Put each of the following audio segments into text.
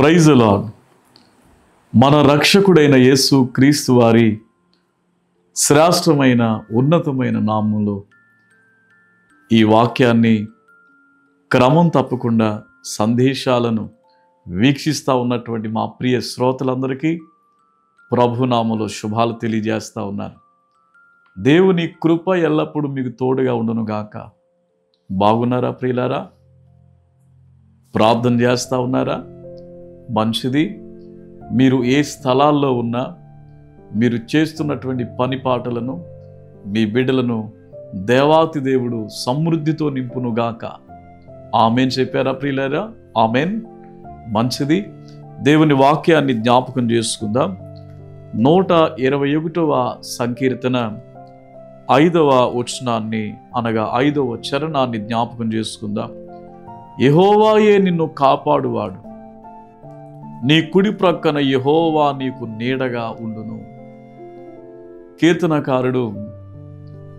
Praise the lord. మన రక్షకుడైన యేసు క్రీస్తు వారి శ్రేష్టమైన ఉన్నతమైన నామములో ఈ వాక్యాన్ని క్రమం తప్పకుండా సందేశాలను వీక్షిస్తూ ఉన్నటువంటి మా ప్రియ శ్రోతలందరికీ ప్రభునామములో శుభాలు తెలియజేస్తూ ఉన్నారు. దేవుని కృప ఎల్లప్పుడూ మీకు తోడుగా ఉండును గాక. బాగున్నారా ప్రియులారా? ప్రార్థన చేస్తూ ఉన్నారా? మంచిది. మీరు ఏ స్థలాల్లో ఉన్నా మీరు చేస్తున్నటువంటి పని పాటలను మీ బిడ్డలను దేవాతి దేవుడు సమృద్ధితో నింపునుగాక. ఆమెన్ చెప్పారా ప్రియులారా? ఆమెన్. మంచిది. దేవుని వాక్యాన్ని జ్ఞాపకం చేసుకుందాం. 121వ సంకీర్తన 5వ వచనాన్ని అనగా 5వ చరణాన్ని జ్ఞాపకం చేసుకుందాం. యెహోవాయే నిన్ను కాపాడువాడు, నీ కుడి ప్రక్కన యెహోవా నీకు నీడగా ఉండును. కీర్తనకారుడు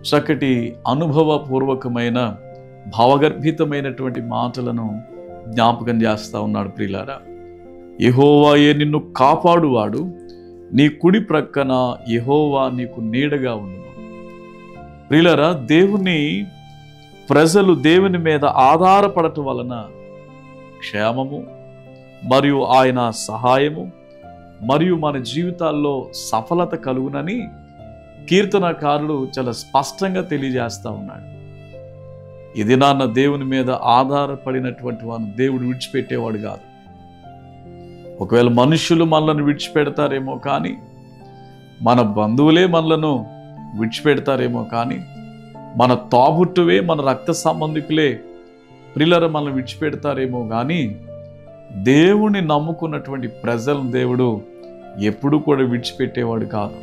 చక్కటి అనుభవపూర్వకమైన భావగర్భితమైనటువంటి మాటలను జ్ఞాపకం చేస్తూ ఉన్నాడు. ప్రియులారా, యెహోవాయే నిన్ను కాపాడువాడు, నీ కుడి ప్రక్కన యెహోవా నీకు నీడగా ఉండును. ప్రియులారా, దేవుని ప్రజలు దేవుని మీద ఆధారపడటం వలన క్షేమము మరియు ఆయన సహాయము మరియు మన జీవితాల్లో సఫలత కలుగునని కీర్తనకారుడు చాలా స్పష్టంగా తెలియజేస్తూ ఉన్నాడు. ఇది నాన్న దేవుని మీద ఆధారపడినటువంటి వాడు దేవుడు విడిచిపెట్టేవాడు కాదు. ఒకవేళ మనుషులు మనలను విడిచిపెడతారేమో కానీ, మన బంధువులే మనలను విడిచిపెడతారేమో కానీ, మన తోబుట్టువే మన రక్త సంబంధికులే ప్రియులారా మనల్ని విడిచిపెడతారేమో కానీ, దేవుణ్ణి నమ్ముకున్నటువంటి ప్రజలను దేవుడు ఎప్పుడు కూడా విడిచిపెట్టేవాడు కాదు.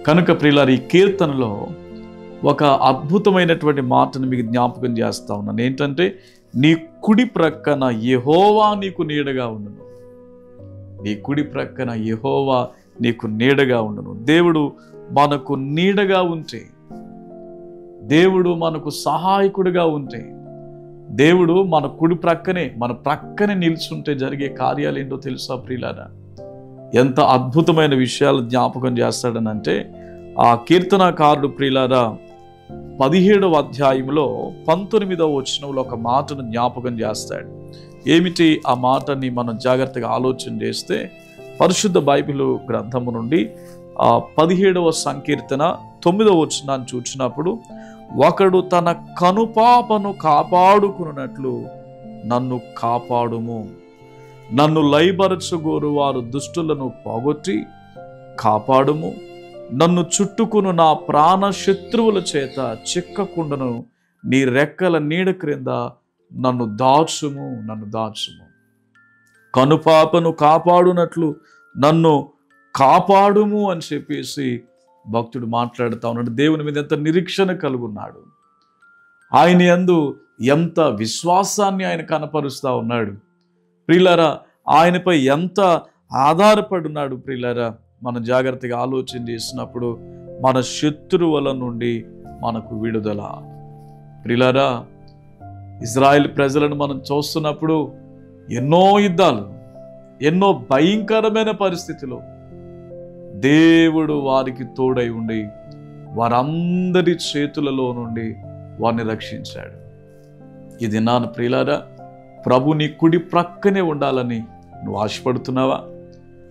కనుక ప్రియులారా, ఈ కీర్తనలో ఒక అద్భుతమైనటువంటి మాటను మీకు జ్ఞాపకం చేస్తా ఉన్నాను. ఏంటంటే, నీ కుడి ప్రక్కన యెహోవా నీకు నీడగా ఉండును. నీ కుడి ప్రక్కన యెహోవా నీకు నీడగా ఉండును. దేవుడు మనకు నీడగా ఉంటే, దేవుడు మనకు సహాయకుడిగా ఉంటే, దేవుడు మన కుడి ప్రక్కనే మన ప్రక్కనే నిల్చుంటే జరిగే కార్యాలు ఏంటో తెలుసా ప్రియులారా? ఎంత అద్భుతమైన విషయాలు జ్ఞాపకం చేస్తాడనంటే, ఆ కీర్తనకారుడు ప్రియులారా 17వ అధ్యాయంలో 19వ వచనంలో ఒక మాటను జ్ఞాపకం చేస్తాడు. ఏమిటి ఆ మాటని మనం జాగ్రత్తగా ఆలోచన చేస్తే, పరిశుద్ధ బైబిల్ గ్రంథము నుండి 17వ సంకీర్తన 9వ వచనాన్ని చూసినప్పుడు, ఒకడు తన కనుపాపను కాపాడుకున్నట్లు నన్ను కాపాడుము, నన్ను లయబరచుగోరు వారు దుష్టులను పోగొట్టి కాపాడుము, నన్ను చుట్టుకును నా ప్రాణ శత్రువుల చేత చిక్కకుండను, నీ రెక్కల నీడ క్రింద నన్ను దాచుము, నన్ను దాచుము. కనుపాపను కాపాడునట్లు నన్ను కాపాడుము అని చెప్పేసి భక్తుడు మాట్లాడుతూ ఉన్నాడు. దేవుని మీద ఎంత నిరీక్షణ కలుగున్నాడు, ఆయన యందు ఎంత విశ్వాసాన్ని ఆయన కనపరుస్తూ ఉన్నాడు. ప్రియులారా, ఆయనపై ఎంత ఆధారపడున్నాడు. ప్రియులారా, మనం జాగ్రత్తగా ఆలోచన చేసినప్పుడు మన శత్రువుల నుండి మనకు విడుదల. ప్రియులారా, ఇజ్రాయెల్ ప్రజలను మనం చూస్తున్నప్పుడు ఎన్నో యుద్ధాలు, ఎన్నో భయంకరమైన పరిస్థితులు దేవుడు వారికి తోడై ఉండి వారందరి చేతులలో నుండి వారిని రక్షించాడు. ఇది నాన్న ప్రియులారా, ప్రభు నీ కుడి ప్రక్కనే ఉండాలని నువ్వు ఆశపడుతున్నావా?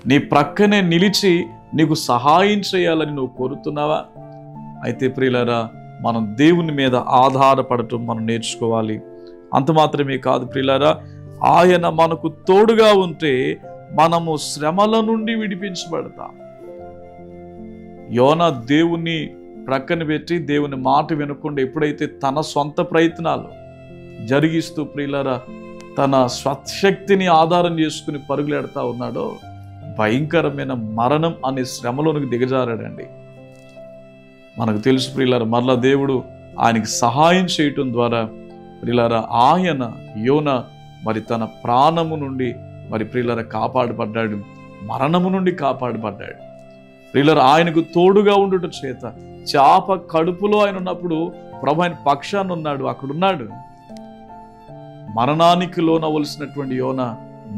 నీ ప్రక్కనే నిలిచి నీకు సహాయం చేయాలని నువ్వు కోరుతున్నావా? అయితే ప్రియులారా, మనం దేవుని మీద ఆధారపడటం మనం నేర్చుకోవాలి. అంత మాత్రమే కాదు ప్రియులారా, ఆయన మనకు తోడుగా ఉంటే మనము శ్రమల నుండి విడిపించబడతాం. యోనా దేవుని ప్రక్కన పెట్టి దేవుని మాట వినకుండా ఎప్పుడైతే తన సొంత ప్రయత్నాలు జరిగిస్తూ ప్రియులారా తన స్వశక్తిని ఆధారం చేసుకుని పరుగులెడతా ఉన్నాడో, భయంకరమైన మరణం అనే శ్రమలోనికి దిగజారాడండి. మనకు తెలుసు ప్రియులారా, మరలా దేవుడు ఆయనకి సహాయం చేయటం ద్వారా ప్రియులారా ఆయన యోనా మరి తన ప్రాణము నుండి మరి ప్రియులారా కాపాడబడ్డాడు, మరణము నుండి కాపాడబడ్డాడు. ప్రియులారా, ఆయనకు తోడుగా ఉండుట చేత చాప కడుపులో ఆయన ఉన్నప్పుడు ప్రభు ఆయన పక్షాన్ని ఉన్నాడు, అక్కడున్నాడు. మరణానికి లోనవలసినటువంటి యోనా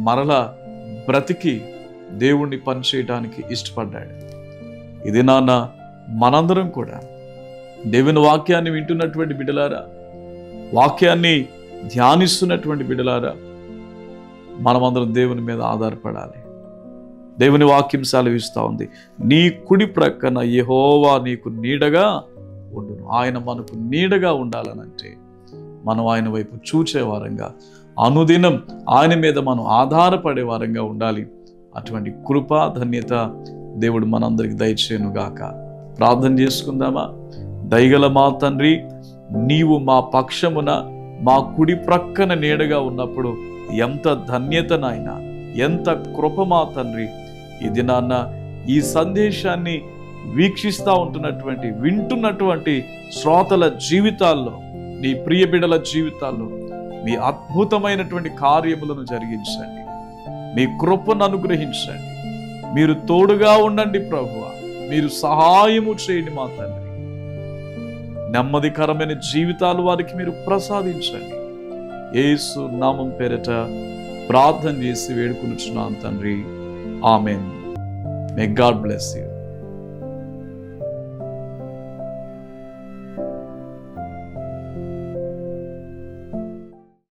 మరలా బ్రతికి దేవుణ్ణి పనిచేయడానికి ఇష్టపడ్డాడు. ఇది నాన్న మనందరం కూడా దేవుని వాక్యాన్ని వింటున్నటువంటి బిడ్డలారా, వాక్యాన్ని ధ్యానిస్తున్నటువంటి బిడ్డలారా, మనమందరం దేవుని మీద ఆధారపడాలి. దేవుని వాక్యం సెలవిస్తూ ఉంది, నీ కుడి ప్రక్కన యెహోవా నీకు నీడగా ఉండును. ఆయన మనకు నీడగా ఉండాలనంటే మనం ఆయన వైపు చూచే వారంగా, అనుదినం ఆయన మీద మనం ఆధారపడే వారంగా ఉండాలి. అటువంటి కృప ధన్యత దేవుడు మనందరికి దయచేయునుగాక. ప్రార్థన చేసుకుందామా? దయగల మా తండ్రి, నీవు మా పక్షమున మా కుడి ప్రక్కన నీడగా ఉన్నప్పుడు ఎంత ధన్యత నాయనా, ఎంత కృప మా తండ్రి. ఇది నాన్న ఈ సందేశాన్ని వీక్షిస్తూ ఉంటున్నటువంటి వింటున్నటువంటి శ్రోతల జీవితాల్లో, నీ ప్రియ బిడ్డల జీవితాల్లో మీ అద్భుతమైనటువంటి కార్యములను జరిగించండి. మీ కృపను అనుగ్రహించండి. మీరు తోడుగా ఉండండి ప్రభువా. మీరు సహాయము చేయండి మా తండ్రి. నెమ్మదికరమైన జీవితాలు వారికి మీరు ప్రసాదించండి. యేసు నామం పేరట ప్రార్థన చేసి వేడుకొనుచున్నాను తండ్రి. Amen. May God bless you.